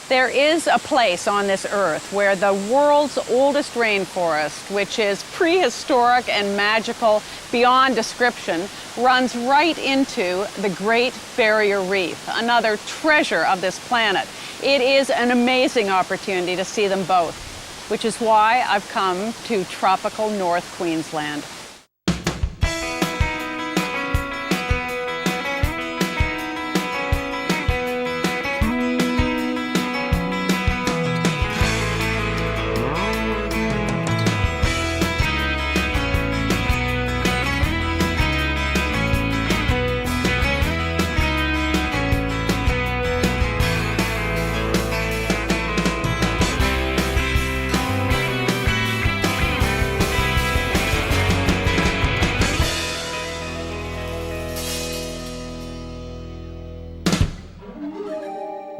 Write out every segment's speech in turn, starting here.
There is a place on this earth where the world's oldest rainforest, which is prehistoric and magical beyond description, runs right into the Great Barrier Reef, another treasure of this planet. It is an amazing opportunity to see them both, which is why I've come to tropical North Queensland.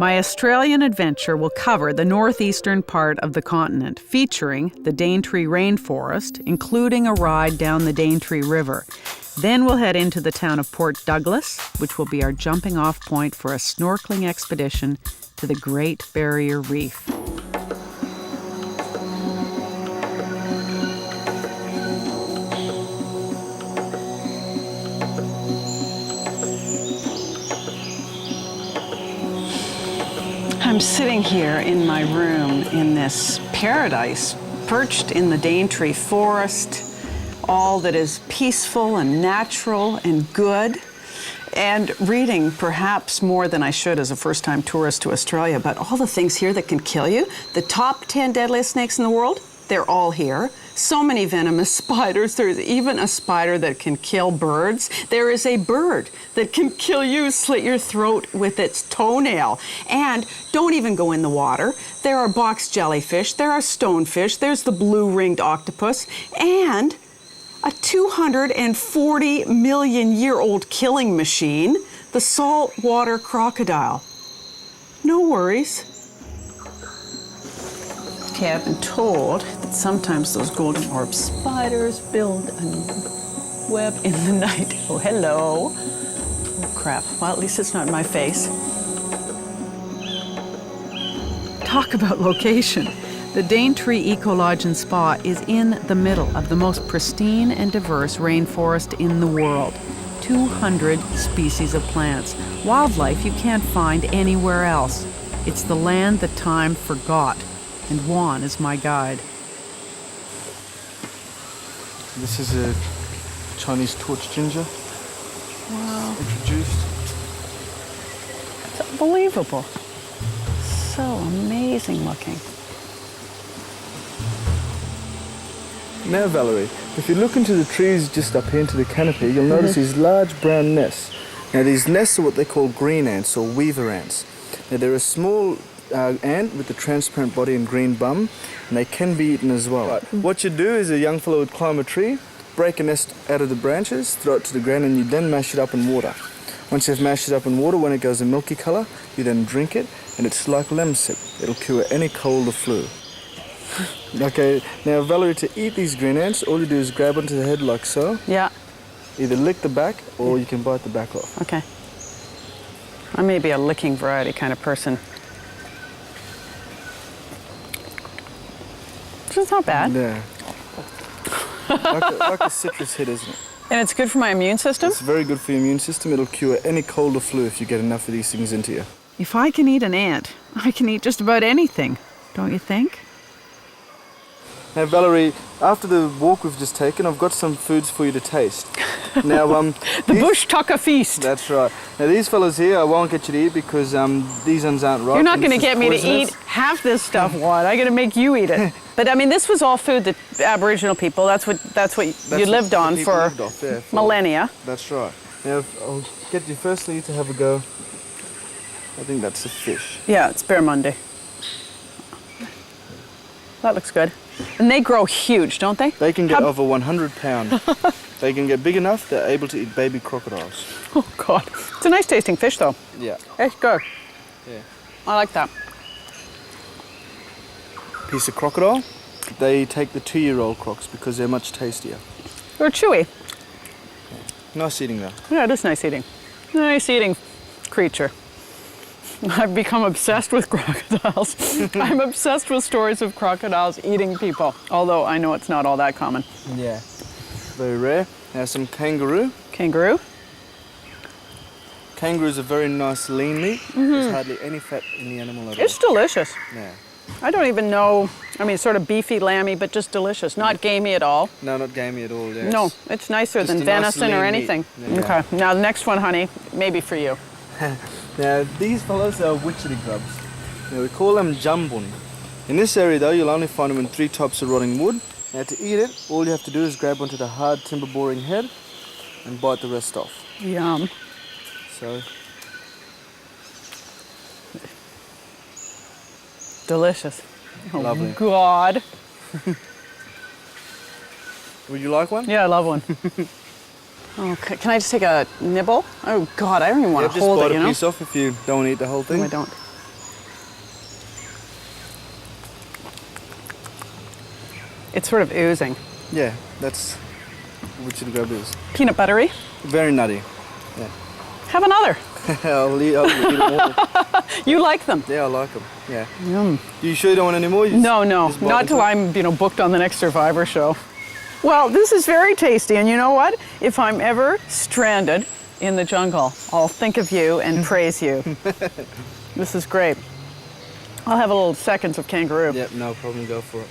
My Australian adventure will cover the northeastern part of the continent, featuring the Daintree Rainforest, including a ride down the Daintree River. Then we'll head into the town of Port Douglas, which will be our jumping-off point for a snorkeling expedition to the Great Barrier Reef. I'm sitting here in my room in this paradise, perched in the Daintree forest, all that is peaceful and natural and good, and reading perhaps more than I should as a first-time tourist to Australia about all the things here that can kill you. The top 10 deadliest snakes in the world, they're all here. So many venomous spiders. There's even a spider that can kill birds. There is a bird that can kill you, slit your throat with its toenail. And don't even go in the water. There are box jellyfish, there are stonefish, there's the blue-ringed octopus, and a 240 million year old killing machine, the saltwater crocodile. No worries. Okay, I've been told that sometimes those golden orb spiders build a web in the night. Oh, hello. Oh, crap. Well, at least it's not in my face. Talk about location. The Daintree Eco Lodge and Spa is in the middle of the most pristine and diverse rainforest in the world. 200 species of plants. Wildlife you can't find anywhere else. It's the land that time forgot. And Juan is my guide. This is a Chinese torch ginger. Wow. Introduced. It's unbelievable. So amazing looking. Now, Valerie, if you look into the trees just up here into the canopy, you'll notice these large brown nests. Now, these nests are what they call green ants or weaver ants. Now, they're a small ant with a transparent body and green bum, and they can be eaten as well. Right. What you do is a young fellow would climb a tree, break a nest out of the branches, throw it to the ground, and you then mash it up in water. Once you've mashed it up in water, when it goes a milky colour, you then drink it, and it's like lemon sip. It'll cure any cold or flu. Okay, now Valerie, to eat these green ants, all you do is grab onto the head like so. Yeah. Either lick the back, or you can bite the back off. Okay. I may be a licking variety kind of person. It's not bad. Yeah. like a citrus hit, isn't it? And it's good for my immune system? It's very good for your immune system. It'll cure any cold or flu if you get enough of these things into you. If I can eat an ant, I can eat just about anything, don't you think? Now, Valerie, after the walk we've just taken, I've got some foods for you to taste. Now, the bush tucker feast. That's right. Now, these fellas here, I won't get you to eat because these ones aren't right. You're not going to get me to eat half this stuff, Juan. I'm going to make you eat it. But I mean, this was all food that Aboriginal people, that's what you lived on for millennia. That's right. Now, I'll get you firstly to have a go. I think that's a fish. Yeah, it's barramundi. That looks good. And they grow huge, don't they? They can get over 100 pounds. They can get big enough, they're able to eat baby crocodiles. Oh, God. It's a nice tasting fish, though. Yeah. It's good. Yeah. I like that. Piece of crocodile, they take the 2-year-old crocs because they're much tastier. They're chewy. Nice eating, though. Yeah, it is nice eating. Nice eating creature. I've become obsessed with crocodiles. I'm obsessed with stories of crocodiles eating people, although I know it's not all that common. Yeah. Very rare. Now some kangaroo. Kangaroo? Kangaroos are very nice lean meat. There's hardly any fat in the animal at all. It's delicious. Yeah. I don't even know, I mean, sort of beefy, lamby, but just delicious. Not gamey at all. No, not gamey at all, yes. No, it's nicer Just than a nice venison or lean anything. meat. Yeah. Okay, now the next one, honey, maybe for you. Now, these fellows are witchetty grubs. Now, we call them jambun. In this area, though, you'll only find them in 3 types of rotting wood. Now, to eat it, all you have to do is grab onto the hard timber boring head and bite the rest off. Yum. So, Delicious. Oh, Lovely. God. would you like one? Yeah, I love one. Okay, can I just take a nibble? Oh, God, I don't even want to hold it, Just bite you a know? piece off if you don't want to eat the whole thing. No, I don't. It's sort of oozing. Yeah, that's what witchetty grub is. Peanut buttery. Very nutty. Have another. I'll eat more. You like them. Yeah, I like them. Yeah. Yum. You sure you don't want any more? No, just bite not the till top? I'm, booked on the next Survivor show. Well, this is very tasty, and you know what? If I'm ever stranded in the jungle, I'll think of you and praise you. This is great. I'll have a little seconds of kangaroo. Yep, no problem, go for it.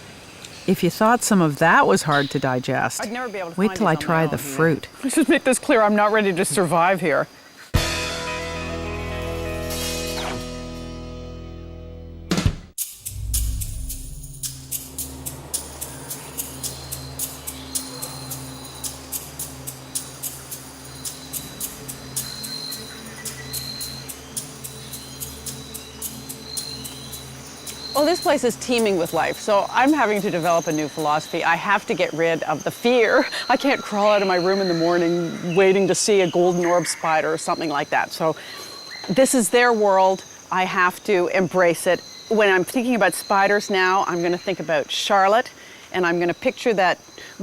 If you thought some of that was hard to digest, I'd never be able to wait find till I these on my try own. the fruit. Let's just make this clear, I'm not ready to survive here. Well, this place is teeming with life, so I'm having to develop a new philosophy. I have to get rid of the fear. I can't crawl out of my room in the morning waiting to see a golden orb spider or something like that. So this is their world. I have to embrace it. When I'm thinking about spiders now, I'm going to think about Charlotte, and I'm going to picture that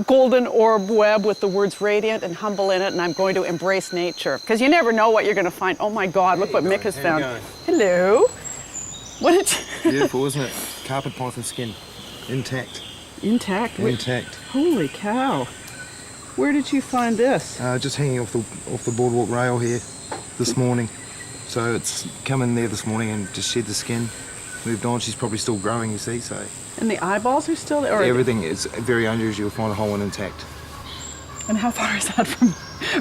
golden orb web with the words radiant and humble in it, and I'm going to embrace nature. Because you never know what you're going to find. Oh my God, look what Mick has found. Hello. What did you... Beautiful, isn't it? Carpet python skin, intact. Intact? Intact. Holy cow. Where did you find this? Just hanging off the boardwalk rail here this morning. So it's come in there this morning and just shed the skin, moved on. She's probably still growing, you see, so. And the eyeballs are still there? Or Everything is very unusual to find a whole one intact. And how far is that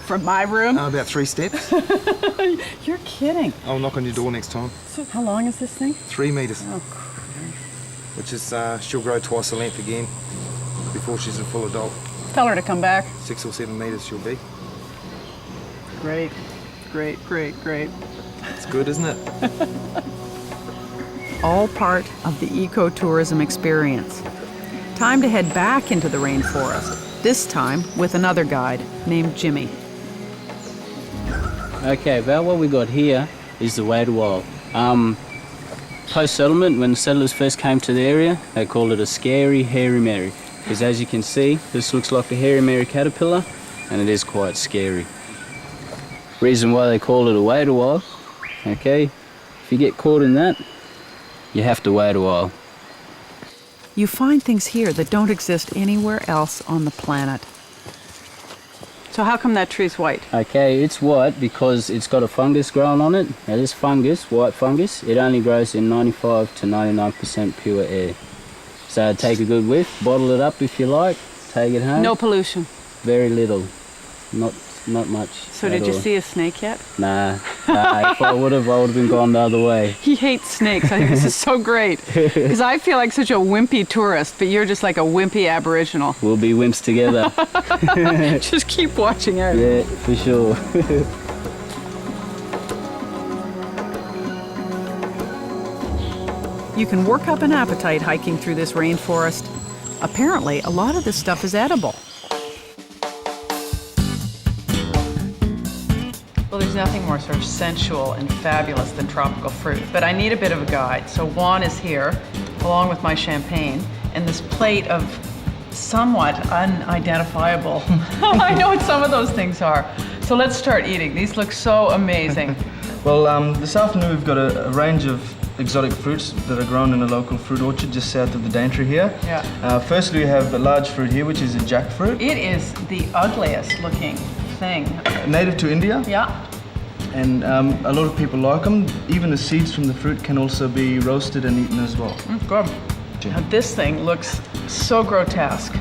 from my room? About 3 steps. You're kidding. I'll knock on your door next time. So how long is this thing? 3 metres. Oh, Which is, she'll grow twice the length again before she's a full adult. tell her to come back. 6 or 7 metres she'll be. Great, great, great, great. It's good, isn't it? All part of the ecotourism experience. Time to head back into the rainforest, this time with another guide named Jimmy. Okay, well, what we got here is the wade wall. Post-settlement, when the settlers first came to the area, they called it a scary hairy mary. Because as you can see, this looks like a hairy mary caterpillar, and it is quite scary. Reason why they call it a wade wall, okay, if you get caught in that, you have to wait a while. You find things here that don't exist anywhere else on the planet. So how come that tree's white? Okay, it's white because it's got a fungus growing on it. Now this fungus, white fungus, it only grows in 95 to 99% pure air. So take a good whiff, bottle it up if you like, take it home. No pollution. Very little, not much. So at did you all. see a snake yet? Nah, if I would have been gone the other way. He hates snakes. I think this is so great. Because I feel like such a wimpy tourist, but you're just like a wimpy Aboriginal. We'll be wimps together. Just keep watching out. Yeah, for sure. You can work up an appetite hiking through this rainforest. Apparently, a lot of this stuff is edible. Well, there's nothing more sort of sensual and fabulous than tropical fruit, but I need a bit of a guide. So Juan is here, along with my champagne, and this plate of somewhat unidentifiable. I know what some of those things are. So let's start eating. These look so amazing. Well, this afternoon we've got a range of exotic fruits that are grown in a local fruit orchard just south of the Daintree here. Yeah. Firstly, we have a large fruit here, which is a jackfruit. It is the ugliest looking thing. Native to India. Yeah. And a lot of people like them. Even the seeds from the fruit can also be roasted and eaten as well. Good. Now, this thing looks so grotesque.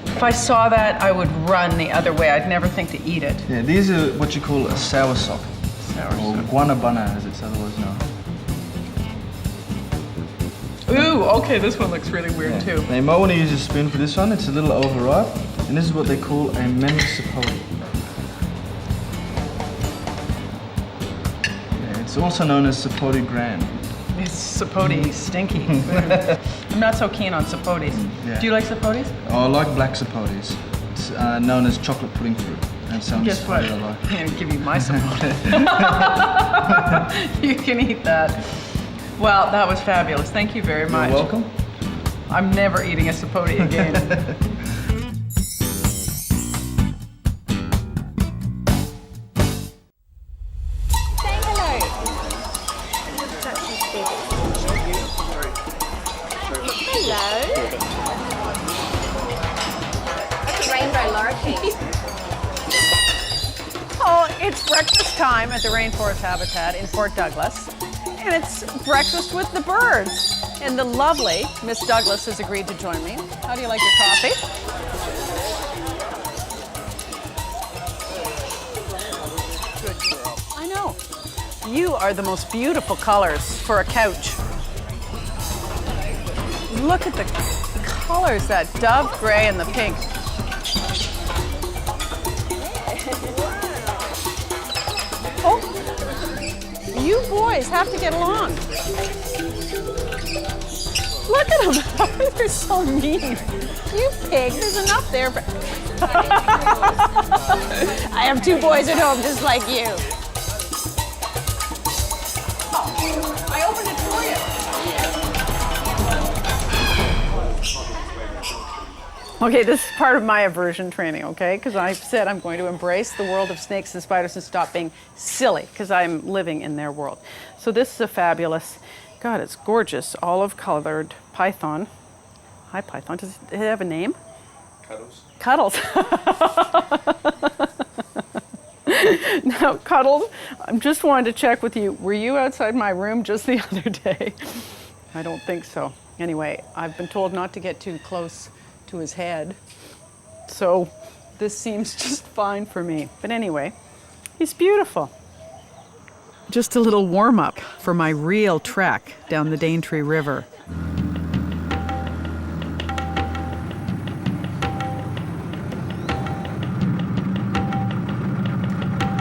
If I saw that, I would run the other way. I'd never think to eat it. Yeah, these are what you call a soursop, or guanabana as it's otherwise known. Ooh, okay, this one looks really weird too. Now you might want to use a spoon for this one. It's a little overripe, and this is what they call a menu sapoti. Yeah, it's also known as sapoti grand. It's sapote stinky. I'm not so keen on sapotes. Yeah. Do you like sapotes? Oh, I like black sapotis. It's known as chocolate pudding fruit. That sounds Guess what? funny, I like. I'm gonna give you my sapote. You can eat that. Well, that was fabulous. Thank you very much. You're welcome. I'm never eating a sapote again. Say hello. Hello. That's a rainbow lorikeet. Oh, it's breakfast time at the Rainforest Habitat in Port Douglas, and it's breakfast with the birds. And the lovely Miss Douglas has agreed to join me. How do you like your coffee? Good girl. I know. You are the most beautiful colors for a couch. Look at the colors, that dove gray and the pink. Oh, you boys have to get along. Look at them. They're so mean. You pig, there's enough there. But I have two boys at home just like you. Oh, I opened it for you. Okay, this is part of my aversion training, okay? Because I said I'm going to embrace the world of snakes and spiders and stop being silly, because I'm living in their world. So this is a fabulous, God, it's gorgeous, olive-colored python. Hi, python. Does it have a name? Cuddles. Now, Cuddles, I just wanted to check with you. Were you outside my room just the other day? I don't think so. Anyway, I've been told not to get too close to his head. So this seems just fine for me. But anyway, he's beautiful. Just a little warm-up for my real trek down the Daintree River.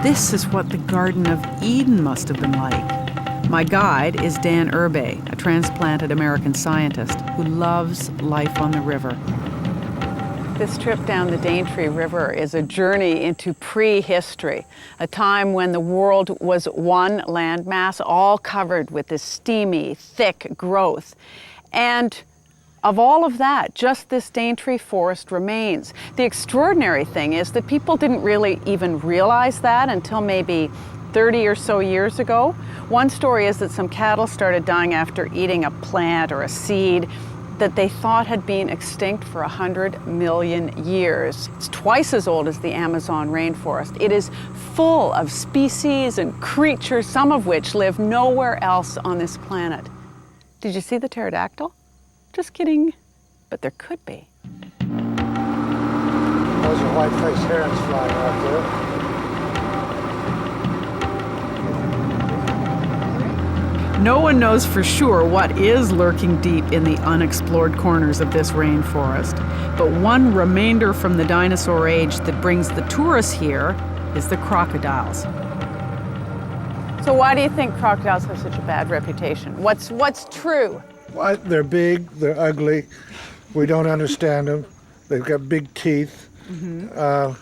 This is what the Garden of Eden must have been like. My guide is Dan Urbay, a transplanted American scientist who loves life on the river. This trip down the Daintree River is a journey into prehistory, a time when the world was one landmass, all covered with this steamy, thick growth. And of all of that, just this Daintree forest remains. The extraordinary thing is that people didn't really even realize that until maybe 30 or so years ago. One story is that some cattle started dying after eating a plant or a seed that they thought had been extinct for 100 million years. It's twice as old as the Amazon rainforest. It is full of species and creatures, some of which live nowhere else on this planet. Did you see the pterodactyl? Just kidding, but there could be. Those are white-faced herons flying out there. No one knows for sure what is lurking deep in the unexplored corners of this rainforest, but one remainder from the dinosaur age that brings the tourists here is the crocodiles. So why do you think crocodiles have such a bad reputation? What's true? Well, they're big, they're ugly, we don't understand them, they've got big teeth. God,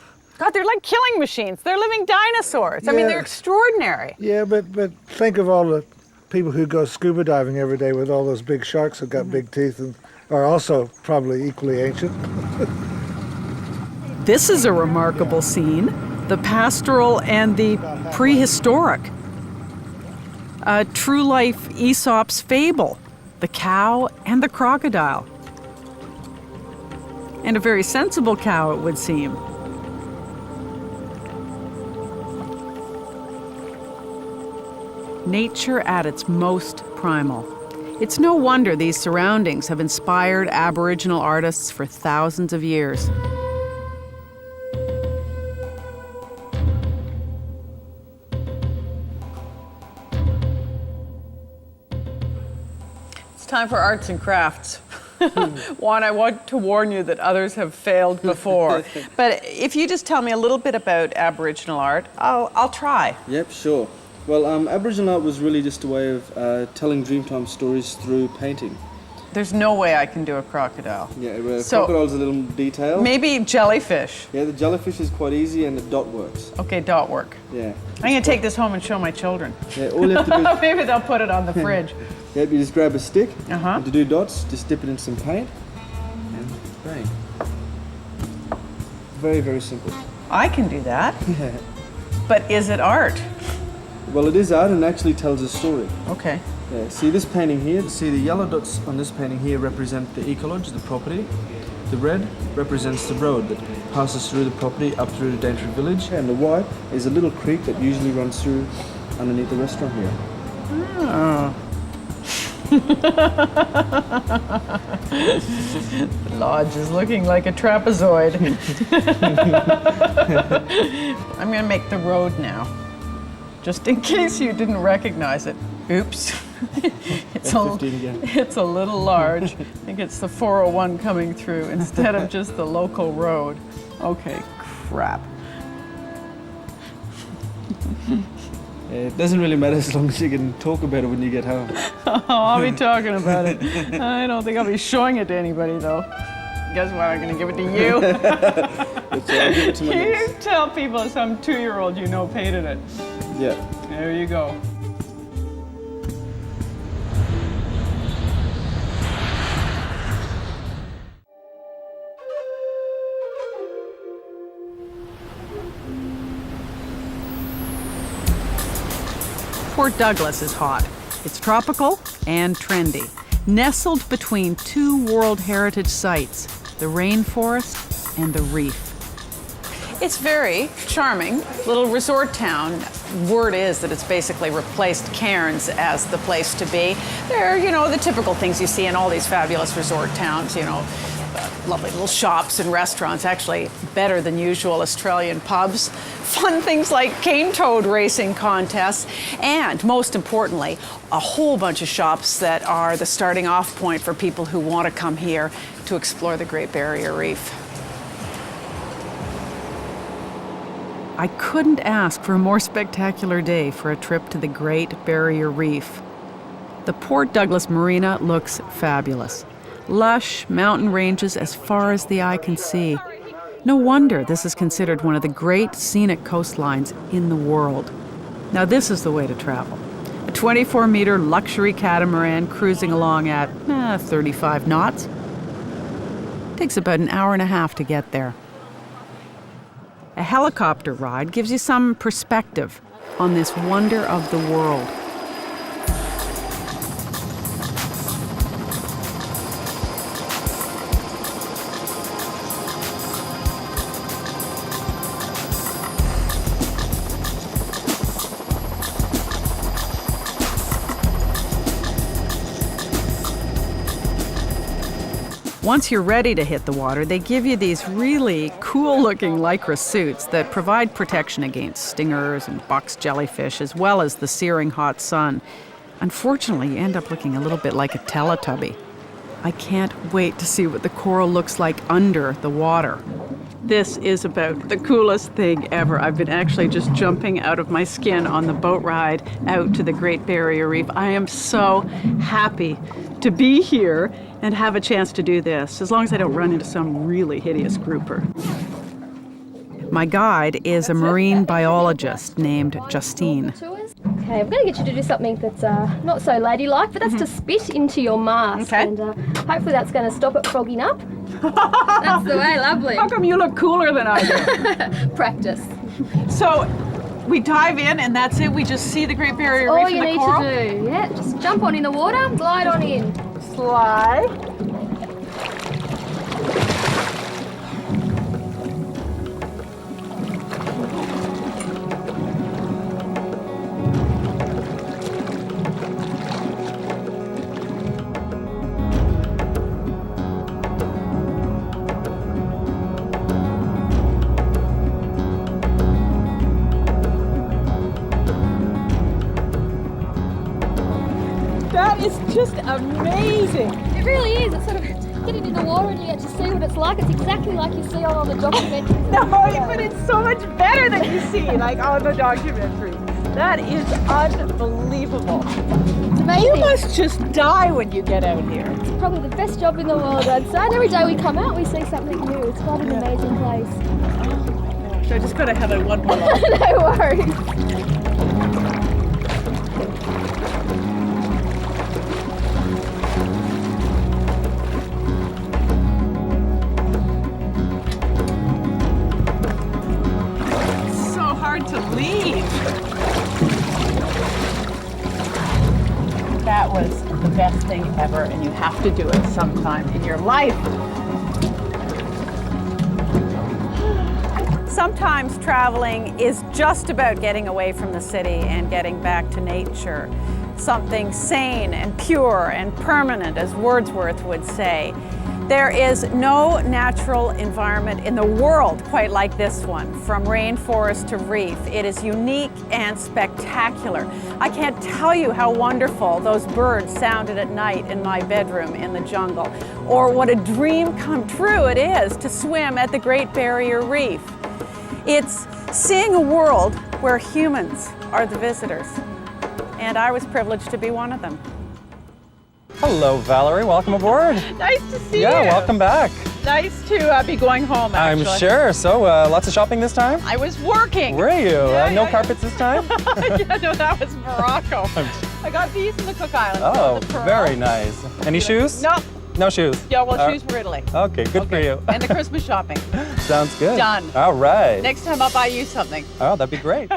they're like killing machines. They're living dinosaurs. I mean, they're extraordinary. Yeah, but think of all the people who go scuba diving every day with all those big sharks who've got big teeth and are also probably equally ancient. This is a remarkable scene, the pastoral and the prehistoric. A true life Aesop's fable, the cow and the crocodile. And a very sensible cow, it would seem. Nature at its most primal. It's no wonder these surroundings have inspired Aboriginal artists for thousands of years. It's time for arts and crafts. Juan, I want to warn you that others have failed before. But if you just tell me a little bit about Aboriginal art, I'll try. Yep, sure. Well, Aboriginal art was really just a way of telling Dreamtime stories through painting. There's no way I can do a crocodile. Yeah, So- crocodile's a little detail. Maybe jellyfish. Yeah, the jellyfish is quite easy and the dot works. Okay, dot work. Yeah. I'm gonna take this home and show my children. Yeah, all you have to do is, Maybe they'll put it on the fridge. you just grab a stick, Uh-huh. and to do dots, just dip it in some paint, and bang. Very, very simple. I can do that. But is it art? Well, it is art and actually tells a story. Okay. Yeah, see this painting here? See the yellow dots on this painting here represent the ecology, the property. The red represents the road that passes through the property up through the Daintree village. And the white is a little creek that usually runs through underneath the restaurant here. Oh. The lodge is looking like a trapezoid. I'm gonna make the road now, just in case you didn't recognize it. Oops. It's F15 again. it's a little large. I think it's the 401 coming through instead of just the local road. Okay, crap. It doesn't really matter as long as you can talk about it when you get home. Oh, I'll be talking about it. I don't think I'll be showing it to anybody, though. Guess what? I'm going to give it to you. So I'll give it to my You niece. tell people some 2-year-old you know painted it. Yeah. There you go. Port Douglas is hot. It's tropical and trendy, nestled between two World Heritage sites, the Rainforest and the Reef. It's very charming, little resort town. Word is that it's basically replaced Cairns as the place to be. There are, the typical things you see in all these fabulous resort towns, lovely little shops and restaurants, actually better than usual Australian pubs. Fun things like cane toad racing contests, and most importantly, a whole bunch of shops that are the starting off point for people who want to come here to explore the Great Barrier Reef. I couldn't ask for a more spectacular day for a trip to the Great Barrier Reef. The Port Douglas Marina looks fabulous. Lush mountain ranges as far as the eye can see. No wonder this is considered one of the great scenic coastlines in the world. Now this is the way to travel. A 24-meter luxury catamaran cruising along at 35 knots. Takes about an hour and a half to get there. A helicopter ride gives you some perspective on this wonder of the world. Once you're ready to hit the water, they give you these really cool-looking lycra suits that provide protection against stingers and box jellyfish, as well as the searing hot sun. Unfortunately, you end up looking a little bit like a Teletubby. I can't wait to see what the coral looks like under the water. This is about the coolest thing ever. I've been actually just jumping out of my skin on the boat ride out to the Great Barrier Reef. I am so happy to be here and have a chance to do this, as long as I don't run into some really hideous grouper. My guide is a marine biologist named Justine. Okay, I'm going to get you to do something that's not so ladylike, but that's to spit into your mask. Okay. And hopefully that's going to stop it frogging up. That's the way, lovely. How come you look cooler than I do? Practice. So, we dive in and that's it? We just see the Great Barrier All Reef you and the need coral? to do, yeah, just jump on in the water, glide on in. Slide. That is just amazing. It really is. It's sort of getting in the water and you get to see what it's like. It's exactly like you see on all the documentaries. No, but it's so much better than you see, like on the documentary. That is unbelievable. It's amazing. You must just die when you get out here. It's probably the best job in the world, I'd say. And every day we come out, we see something new. It's quite an amazing place. So I just gotta have it one more. No worries. To leave. That was the best thing ever, and you have to do it sometime in your life. Sometimes traveling is just about getting away from the city and getting back to nature. Something sane and pure and permanent, as Wordsworth would say. There is no natural environment in the world quite like this one, from rainforest to reef. It is unique and spectacular. I can't tell you how wonderful those birds sounded at night in my bedroom in the jungle, or what a dream come true it is to swim at the Great Barrier Reef. It's seeing a world where humans are the visitors, and I was privileged to be one of them. Hello, Valerie. Welcome aboard. Nice to see you. Yeah, welcome back. Nice to be going home, actually. I'm sure. So, lots of shopping this time? I was working. Were you? No Yeah. carpets this time? Yeah, no, that was Morocco. I got these in the Cook Islands. Oh, the pearl. very nice. Any shoes? No. No shoes? Yeah, well, Uh, shoes for Italy. Okay, good for you. And the Christmas shopping. Sounds good. Done. All right. Next time I'll buy you something. Oh, that'd be great.